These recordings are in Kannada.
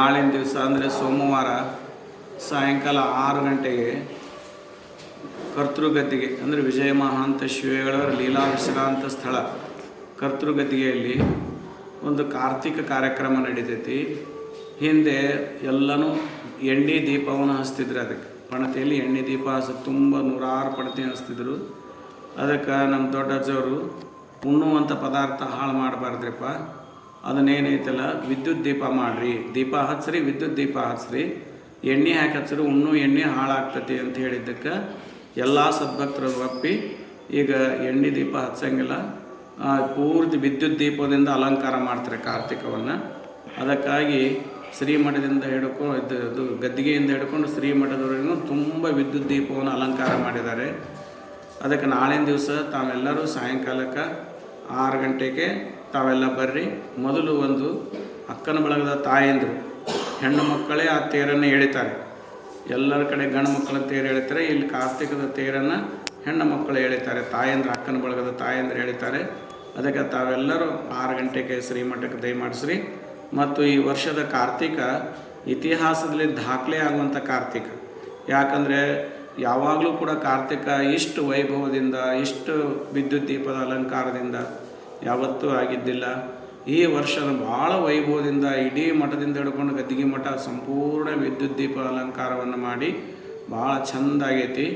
ನಾಳಿನ ದಿವಸ ಅಂದರೆ ಸೋಮವಾರ ಸಾಯಂಕಾಲ 6 ಗಂಟೆಗೆ ಕರ್ತೃಗದ್ದಿಗೆ ಅಂದರೆ ವಿಜಯ ಮಹಾಂತ ಶಿವೇಗಳವರ ಲೀಲಾ ವಿಶ್ರಾಂತ ಸ್ಥಳ ಕರ್ತೃಗದ್ದಿಗೆಯಲ್ಲಿ ಒಂದು ಕಾರ್ತಿಕ ಕಾರ್ಯಕ್ರಮ ನಡೀತೈತಿ. ಹಿಂದೆ ಎಲ್ಲನೂ ಎಣ್ಣೆ ದೀಪವನ್ನು ಹಚ್ತಿದ್ರು. ಅದಕ್ಕೆ ಪಣತಿಯಲ್ಲಿ ಎಣ್ಣೆ ದೀಪ ತುಂಬ ನೂರಾರು ಪಣತಿ ಹಚ್ತಿದ್ರು. ಅದಕ್ಕೆ ನಮ್ಮ ದೊಡ್ಡಜ್ಜವರು ಉಣ್ಣುವಂಥ ಪದಾರ್ಥ ಹಾಳು ಮಾಡಬಾರ್ದ್ರಿಪ್ಪ, ಅದನ್ನೇನೈತಲ್ಲ ವಿದ್ಯುತ್ ದೀಪ ಮಾಡಿರಿ, ದೀಪ ಹಚ್ಚ್ರಿ, ವಿದ್ಯುತ್ ದೀಪ ಹಚ್ಚ್ರಿ, ಎಣ್ಣೆ ಹಾಕಿ ಹಚ್ಚ್ರಿ, ಉಣ್ಣು ಎಣ್ಣೆ ಹಾಳಾಗ್ತತಿ ಅಂತ ಹೇಳಿದ್ದಕ್ಕೆ ಎಲ್ಲ ಸದ್ಭಕ್ತರು ಒಪ್ಪಿ ಈಗ ಎಣ್ಣೆ ದೀಪ ಹಚ್ಚಂಗಿಲ್ಲ, ಪೂರ್ತಿ ವಿದ್ಯುತ್ ದೀಪದಿಂದ ಅಲಂಕಾರ ಮಾಡ್ತಾರೆ ಕಾರ್ತಿಕವನ್ನು. ಅದಕ್ಕಾಗಿ ಶ್ರೀಮಠದಿಂದ ಇದು ಗದ್ದಿಗೆಯಿಂದ ಹಿಡ್ಕೊಂಡು ಶ್ರೀಮಠದವರೆಗೂ ತುಂಬ ವಿದ್ಯುತ್ ದೀಪವನ್ನು ಅಲಂಕಾರ ಮಾಡಿದ್ದಾರೆ. ಅದಕ್ಕೆ ನಾಳಿನ ದಿವಸ ತಾವೆಲ್ಲರೂ ಸಾಯಂಕಾಲಕ್ಕೆ 6 ಗಂಟೆಗೆ ತಾವೆಲ್ಲ ಬರ್ರಿ. ಮೊದಲು ಒಂದು ಅಕ್ಕನ ಬಳಗದ ತಾಯಂದರು ಹೆಣ್ಣು ಮಕ್ಕಳೇ ಆ ತೇರನ್ನು ಎಳಿತಾರೆ. ಎಲ್ಲರ ಕಡೆ ಗಂಡು ಮಕ್ಕಳ ತೇರು ಎಳಿತಾರೆ, ಇಲ್ಲಿ ಕಾರ್ತಿಕದ ತೇರನ್ನು ಹೆಣ್ಣು ಮಕ್ಕಳು ಎಳಿತಾರೆ. ತಾಯಂದ್ರು ಅಕ್ಕನ ಬಳಗದ ತಾಯಂದ್ರು ಎಳಿತಾರೆ. ಅದಕ್ಕೆ ತಾವೆಲ್ಲರೂ 6 ಗಂಟೆಗೆ ಶ್ರೀಮಠಕ್ಕೆ ದಯಮಾಡಿಸ್ರಿ. ಮತ್ತು ಈ ವರ್ಷದ ಕಾರ್ತಿಕ ಇತಿಹಾಸದಲ್ಲಿ ದಾಖಲೆ ಆಗುವಂಥ ಕಾರ್ತಿಕ. ಯಾಕಂದರೆ ಯಾವಾಗಲೂ ಕೂಡ ಕಾರ್ತಿಕ ಇಷ್ಟು ವೈಭವದಿಂದ, ಇಷ್ಟು ವಿದ್ಯುತ್ ದೀಪದ ಅಲಂಕಾರದಿಂದ ಯಾವತ್ತೂ ಆಗಿದ್ದಿಲ್ಲ. ಈ ವರ್ಷ ಭಾಳ ವೈಭವದಿಂದ ಇಡೀ ಮಠದಿಂದ ಹಿಡ್ಕೊಂಡು ಗದ್ದಿಗೆ ಮಠ ಸಂಪೂರ್ಣ ವಿದ್ಯುತ್ ದೀಪ ಅಲಂಕಾರವನ್ನು ಮಾಡಿ ಭಾಳ ಚೆಂದಾಗೈತಿ.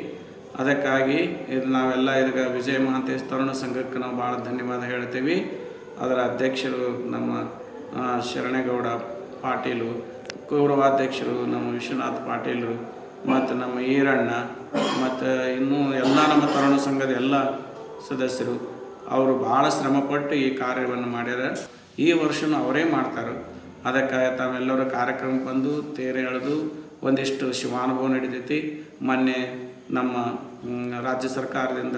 ಅದಕ್ಕಾಗಿ ಇದು ನಾವೆಲ್ಲ ಇದಕ್ಕೆ ವಿಜಯ ಮಹಾಂತೇಶ ತರುಣ ಸಂಘಕ್ಕೆ ನಾವು ಭಾಳ ಧನ್ಯವಾದ ಹೇಳ್ತೀವಿ. ಅದರ ಅಧ್ಯಕ್ಷರು ನಮ್ಮ ಶರಣೇಗೌಡ ಪಾಟೀಲು, ಗೌರವಾಧ್ಯಕ್ಷರು ನಮ್ಮ ವಿಶ್ವನಾಥ್ ಪಾಟೀಲರು, ಮತ್ತು ನಮ್ಮ ಈರಣ್ಣ, ಮತ್ತು ಇನ್ನೂ ಎಲ್ಲ ನಮ್ಮ ತರುಣ ಸಂಘದ ಎಲ್ಲ ಸದಸ್ಯರು ಅವರು ಭಾಳ ಶ್ರಮಪಟ್ಟು ಈ ಕಾರ್ಯವನ್ನು ಮಾಡ್ಯಾರ. ಈ ವರ್ಷವೂ ಅವರೇ ಮಾಡ್ತಾರೆ. ಅದಕ್ಕೆ ತಾವೆಲ್ಲರೂ ಕಾರ್ಯಕ್ರಮಕ್ಕೆ ಬಂದು ತೇರು ಎಳೆದು ಒಂದಿಷ್ಟು ಶಿವಾನುಭವ ನಡೀತೈತಿ. ಮೊನ್ನೆ ನಮ್ಮ ರಾಜ್ಯ ಸರ್ಕಾರದಿಂದ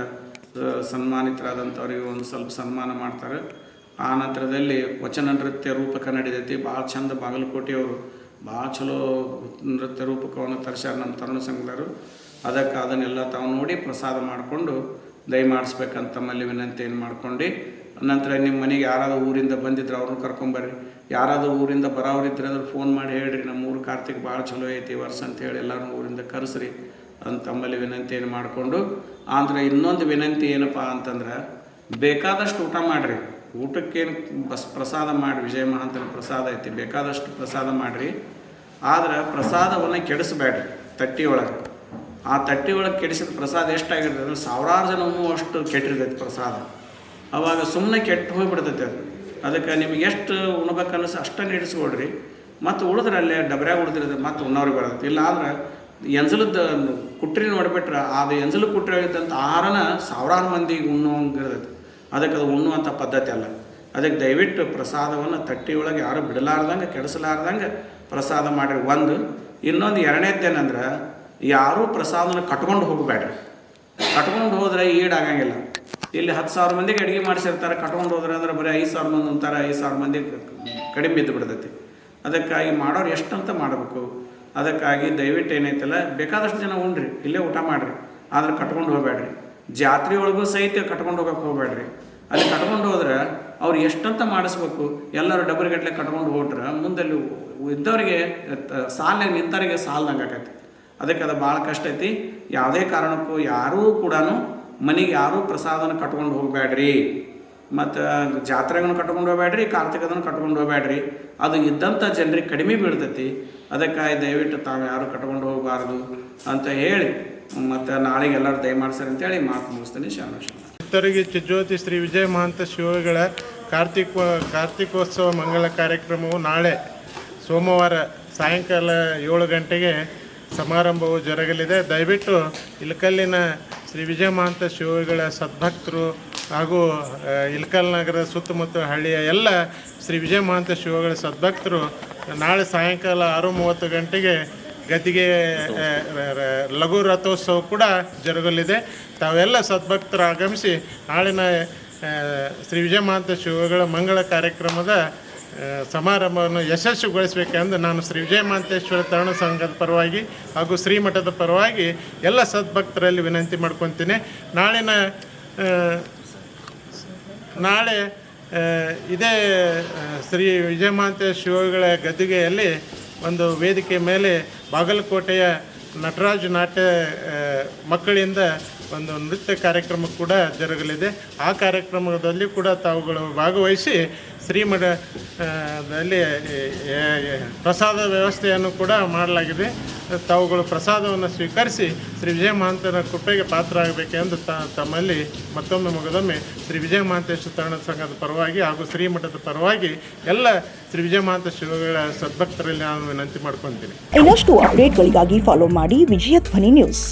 ಸನ್ಮಾನಿತರಾದಂಥವ್ರಿಗೆ ಒಂದು ಸ್ವಲ್ಪ ಸನ್ಮಾನ ಮಾಡ್ತಾರೆ. ಆ ನಂತರದಲ್ಲಿ ವಚನ ನೃತ್ಯ ರೂಪಕ ನಡೀತೈತಿ. ಭಾಳ ಚಂದ ಬಾಗಲಕೋಟೆಯವರು ಭಾಳ ಚಲೋ ನೃತ್ಯ ರೂಪಕವನ್ನು ತರಿಸ್ಯಾರ ನಮ್ಮ ತರುಣ ಸಂಘದವರು. ಅದಕ್ಕೆ ಅದನ್ನೆಲ್ಲ ತಾವು ನೋಡಿ ಪ್ರಸಾದ ಮಾಡಿಕೊಂಡು ದಯಮಾಡಿಸ್ಬೇಕಂತ ತಮ್ಮಲ್ಲಿ ವಿನಂತಿಯನ್ನು ಮಾಡ್ಕೊಂಡು, ನಂತರ ನಿಮ್ಮ ಮನೆಗೆ ಯಾರಾದರೂ ಊರಿಂದ ಬಂದಿದ್ರೆ ಅವ್ರನ್ನ ಕರ್ಕೊಂಬರ್ರಿ. ಯಾರಾದರೂ ಊರಿಂದ ಬರೋರಿದ್ರೆ ಅಂದ್ರೆ ಫೋನ್ ಮಾಡಿ ಹೇಳ್ರಿ, ನಮ್ಮ ಊರು ಕಾರ್ತಿಕ್ ಭಾಳ ಚಲೋ ಐತಿ ವರ್ಷ ಅಂತೇಳಿ ಎಲ್ಲರೂ ಊರಿಂದ ಕರೆಸ್ರಿ ಅಂತ ತಮ್ಮಲ್ಲಿ ವಿನಂತಿಯನ್ನು ಮಾಡಿಕೊಂಡು. ಆದರೆ ಇನ್ನೊಂದು ವಿನಂತಿ ಏನಪ್ಪ ಅಂತಂದ್ರೆ, ಬೇಕಾದಷ್ಟು ಊಟ ಮಾಡಿರಿ. ಊಟಕ್ಕೇನು ಪ್ರಸಾದ ಮಾಡಿ, ವಿಜಯ ಮಹಾಂತನ ಪ್ರಸಾದ ಐತಿ, ಬೇಕಾದಷ್ಟು ಪ್ರಸಾದ ಮಾಡಿರಿ. ಆದರೆ ಪ್ರಸಾದವನ್ನು ಕೆಡಿಸ್ಬೇಡ್ರಿ. ತಟ್ಟಿ ಒಳಗೆ ಆ ತಟ್ಟಿ ಒಳಗೆ ಕೆಡಿಸಿದ ಪ್ರಸಾದ ಎಷ್ಟಾಗಿರ್ತದೆ ಅಂದರೆ 1000 ಜನ ಅಷ್ಟು ಕೆಟ್ಟಿರ್ತೈತಿ ಪ್ರಸಾದ. ಆವಾಗ ಸುಮ್ಮನೆ ಕೆಟ್ಟು ಹೋಗಿಬಿಡ್ತೈತೆ ಅದು. ಅದಕ್ಕೆ ನಿಮಗೆ ಎಷ್ಟು ಉಣ್ಬೇಕನ್ನಿಸಿ ಅಷ್ಟನ್ನು ಇಡಿಸ್ಕೊಡ್ರಿ. ಮತ್ತು ಉಳಿದ್ರಲ್ಲೇ ಡಬ್ರ್ಯಾಗ ಉಳಿದಿರೋದು ಮತ್ತು ಉಣ್ಣವ್ರಿಗೆ ಬರ್ತೈತಿ. ಇಲ್ಲ ಆದ್ರೆ ಎಂಜಲದ ಕುಟ್ರಿ ನೋಡಿಬಿಟ್ರೆ ಅದು ಎಂಜಲು ಕುಟ್ರಿ ಆಗಿದ್ದಂಥ ಆಹಾರನ 1000 ಮಂದಿಗೆ ಉಣ್ಣೋಂಗಿರ್ತೈತಿ. ಅದಕ್ಕೆ ಅದು ಉಣ್ಣುವಂಥ ಪದ್ಧತಿ ಅಲ್ಲ. ಅದಕ್ಕೆ ದಯವಿಟ್ಟು ಪ್ರಸಾದವನ್ನು ತಟ್ಟಿ ಒಳಗೆ ಯಾರು ಬಿಡಲಾರ್ದಂಗೆ ಕೆಡಿಸಲಾರ್ದಂಗೆ ಪ್ರಸಾದ ಮಾಡಿರಿ. ಒಂದು ಇನ್ನೊಂದು ಎರಡನೇದ್ದೇನೆಂದ್ರೆ, ಯಾರೂ ಪ್ರಸಾದನ ಕಟ್ಕೊಂಡು ಹೋಗಬೇಡ್ರಿ. ಕಟ್ಕೊಂಡು ಹೋದರೆ ಈಡಾಗಂಗಿಲ್ಲ. ಇಲ್ಲಿ 10,000 ಮಂದಿಗೆ ಅಡುಗೆ ಮಾಡಿಸಿರ್ತಾರೆ, ಕಟ್ಕೊಂಡು ಹೋದ್ರೆ ಅಂದ್ರೆ ಬರೀ 5,000 ಮಂದಿ ಅಂತಾರೆ, 5,000 ಮಂದಿ ಕಡಿಮೆ ಬಿದ್ದು ಬಿಡ್ತೈತಿ. ಅದಕ್ಕಾಗಿ ಮಾಡೋರು ಎಷ್ಟಂತ ಮಾಡಬೇಕು. ಅದಕ್ಕಾಗಿ ದಯವಿಟ್ಟು ಏನೈತಲ್ಲ ಬೇಕಾದಷ್ಟು ಜನ ಉಣ್ರಿ, ಇಲ್ಲೇ ಊಟ ಮಾಡಿರಿ, ಆದ್ರೆ ಕಟ್ಕೊಂಡು ಹೋಗಬೇಡ್ರಿ. ಜಾತ್ರೆ ಒಳಗೂ ಸಹಿತ ಕಟ್ಕೊಂಡು ಹೋಗೋಕೆ ಹೋಗಬೇಡ್ರಿ. ಅಲ್ಲಿ ಕಟ್ಕೊಂಡು ಹೋದ್ರೆ ಅವ್ರು ಎಷ್ಟಂತ ಮಾಡಿಸ್ಬೇಕು. ಎಲ್ಲರೂ ಡಬ್ಬರಿಗಟ್ಟಲೆ ಕಟ್ಕೊಂಡು ಹೋಗ್ರೆ ಮುಂದಲ್ಲಿ ಇದ್ದವರಿಗೆ ಸಾಲಾಗ ನಿಂತವರಿಗೆ ಸಾಲ್ದಂಗೆ ಆಕೈತಿ. ಅದಕ್ಕೆ ಅದು ಭಾಳ ಕಷ್ಟ ಐತಿ. ಯಾವುದೇ ಕಾರಣಕ್ಕೂ ಯಾರೂ ಕೂಡ ಮನೆಗೆ ಯಾರೂ ಪ್ರಸಾದನ ಕಟ್ಕೊಂಡು ಹೋಗಬೇಡ್ರಿ. ಮತ್ತು ಜಾತ್ರೆಗೂ ಕಟ್ಕೊಂಡು ಹೋಗಬೇಡ್ರಿ, ಕಾರ್ತಿಕದನ್ನು ಕಟ್ಕೊಂಡು ಹೋಗಬೇಡ್ರಿ. ಅದು ಇದ್ದಂಥ ಜನರಿಗೆ ಕಡಿಮೆ ಬೀಳ್ತೈತಿ. ಅದಕ್ಕಾಗಿ ದಯವಿಟ್ಟು ತಾವು ಯಾರು ಕಟ್ಕೊಂಡು ಹೋಗಬಾರ್ದು ಅಂತ ಹೇಳಿ, ಮತ್ತು ನಾಳೆಗೆ ಎಲ್ಲರೂ ದಯಮಾಡ್ಸರಿ ಅಂತೇಳಿ ಮಾತು ಮುಗಿಸ್ತೀನಿ. ಶರಣ ಭಕ್ತರಿಗೆ ಚಿಜ್ಯೋತಿ ಶ್ರೀ ವಿಜಯ ಮಹಾಂತ ಶಿವಗಳ ಕಾರ್ತಿಕೋತ್ಸವ ಮಂಗಳ ಕಾರ್ಯಕ್ರಮವು ನಾಳೆ ಸೋಮವಾರ ಸಾಯಂಕಾಲ 7 ಗಂಟೆಗೆ ಸಮಾರಂಭವು ಜರುಗಲಿದೆ. ದಯವಿಟ್ಟು ಇಳಕಲ್ಲಿನ ಶ್ರೀ ವಿಜಯ ಮಹಾಂತ ಶಿವಗಳ ಸದ್ಭಕ್ತರು ಹಾಗೂ ಇಳಕಲ್ ನಗರದ ಸುತ್ತಮುತ್ತ ಹಳ್ಳಿಯ ಎಲ್ಲ ಶ್ರೀ ವಿಜಯ ಮಹಾಂತ ಶಿವಗಳ ಸದ್ಭಕ್ತರು ನಾಳೆ ಸಾಯಂಕಾಲ 6:30 ಗಂಟೆಗೆ ಗದ್ದಿಗೆ ಲಘು ರಥೋತ್ಸವ ಕೂಡ ಜರುಗಲಿದೆ. ತಾವೆಲ್ಲ ಸದ್ಭಕ್ತರು ಆಗಮಿಸಿ ನಾಳಿನ ಶ್ರೀ ವಿಜಯ ಮಹಾಂತ ಶಿವಗಳ ಮಂಗಳ ಕಾರ್ಯಕ್ರಮದ ಸಮಾರಂಭವನ್ನು ಯಶಸ್ವಿಗೊಳಿಸಬೇಕೆಂದು ನಾನು ಶ್ರೀ ವಿಜಯ ಮಹಾಂತೇಶ್ವರ ತರುಣ ಸಂಘದ ಪರವಾಗಿ ಹಾಗೂ ಶ್ರೀಮಠದ ಪರವಾಗಿ ಎಲ್ಲ ಸದ್ಭಕ್ತರಲ್ಲಿ ವಿನಂತಿ ಮಾಡ್ಕೊತೀನಿ. ನಾಳೆ ಇದೇ ಶ್ರೀ ವಿಜಯ ಮಹಾಂತೇಶ್ವರ ಶಿವಗಳ ಗದ್ದಿಗೆಯಲ್ಲಿ ಒಂದು ವೇದಿಕೆ ಮೇಲೆ ಬಾಗಲಕೋಟೆಯ ನಟರಾಜ್ ನಾಟ್ಯ ಮಕ್ಕಳಿಂದ ಒಂದು ನೃತ್ಯ ಕಾರ್ಯಕ್ರಮ ಕೂಡ ಜರುಗಲಿದೆ. ಆ ಕಾರ್ಯಕ್ರಮದಲ್ಲಿ ಕೂಡ ತಾವುಗಳು ಭಾಗವಹಿಸಿ ಶ್ರೀಮಠದಲ್ಲಿ ಪ್ರಸಾದ ವ್ಯವಸ್ಥೆಯನ್ನು ಕೂಡ ಮಾಡಲಾಗಿದೆ. ತಾವುಗಳು ಪ್ರಸಾದವನ್ನು ಸ್ವೀಕರಿಸಿ ಶ್ರೀ ವಿಜಯ ಮಹಾಂತನ ಕೃಪೆಗೆ ಪಾತ್ರರಾಗಬೇಕೆಂದು ತಮ್ಮಲ್ಲಿ ಮತ್ತೊಮ್ಮೆ ಮಗದೊಮ್ಮೆ ಶ್ರೀ ವಿಜಯ ಮಹಾಂತೇಶ್ವರ ತರಣ ಸಂಘದ ಪರವಾಗಿ ಹಾಗೂ ಶ್ರೀಮಠದ ಪರವಾಗಿ ಎಲ್ಲ ಶ್ರೀ ವಿಜಯ ಮಹಾಂತ ಶಿವಗಳ ಸದ್ಭಕ್ತರಲ್ಲಿ ನಾನು ವಿನಂತಿ ಮಾಡ್ಕೊತೀನಿ. ಇನ್ನಷ್ಟು ಅಪ್ಡೇಟ್ಗಳಿಗಾಗಿ ಫಾಲೋ ಮಾಡಿ ವಿಜಯ ಧ್ವನಿ ನ್ಯೂಸ್.